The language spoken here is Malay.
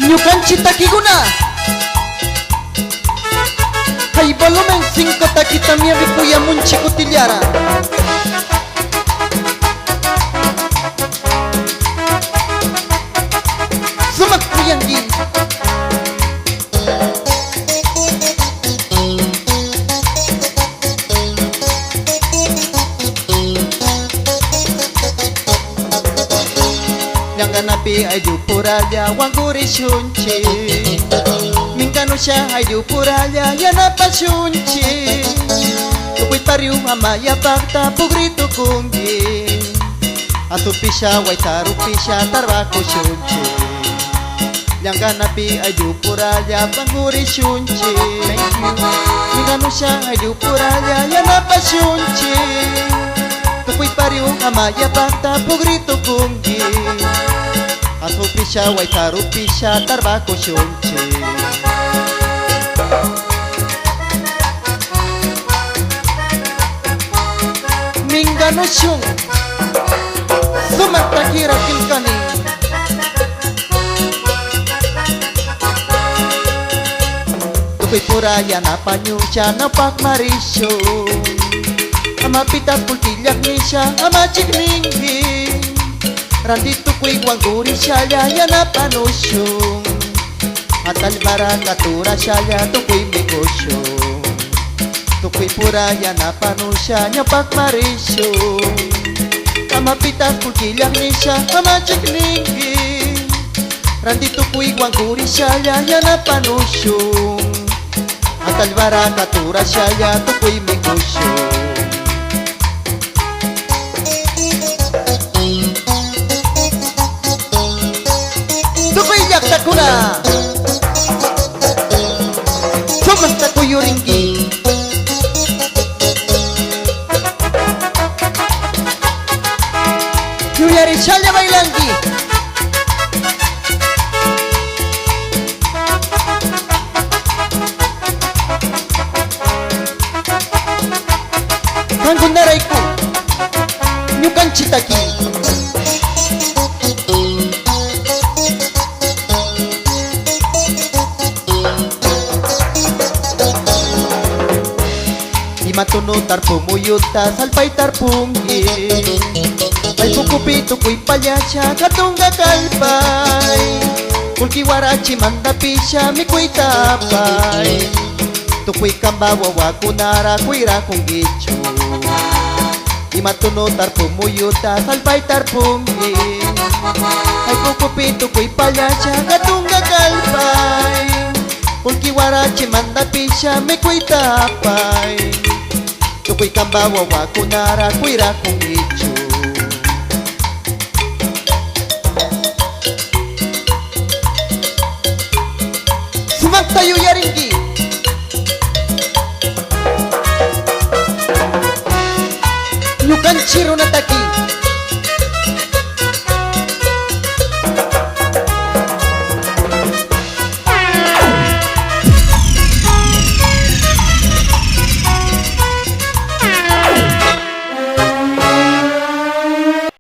Nyukan cita kiguna Hai volumen 5 takita mia vikuya munchi kutilyara Sumak kuyangi Napi ay du puralya wanguri shunchi Minganusha ay du puralya yanapa shunchi Tukuy pariu amaya pakta pugrito kungi Atupisha waitaru pisha tarbako shunchi Napi ay du puralya wanguri shunchi Minganusha ay du puralya yanapa shunchi Tukuy pariu amaya pakta pugrito kungi Atupisha waitaru pisha tarbako shunchi Mingano shung Sumak takira kilkani Tukoy puraya na panyusya na pakmarishung Ama pita pultilyak nisya ama chikninghi Randito ko'y wanguri siya na panusyong At alibara katura siya tukoy negosyong Tukoy puraya na panusya niya pakmarisyong Kamapitas kulkilang ni siya ama chiklingi Randito ko'y wanguri siya na panusyong At alibara katura siya tukoy negosyong Takuna Sumas takuyo ringi Yuyari shalya bailangi Hangundaray ko Nyukan chitaki Matuno tarpumuyuta salpay tarpungi Ay pukupito ko'y palyasya katungga kalpay Kulkiwarachi mandapisya mi ko'y tapay Tukoy kambawawa kunara kuira kong gicho Imatuno tarpumuyuta salpay tarpungi Ay pukupito ko'y palyasya katungga kalpay Kulkiwarachi mandapisya mi ko'y tapay Tukoy kambawawa kunara kuira kong gicho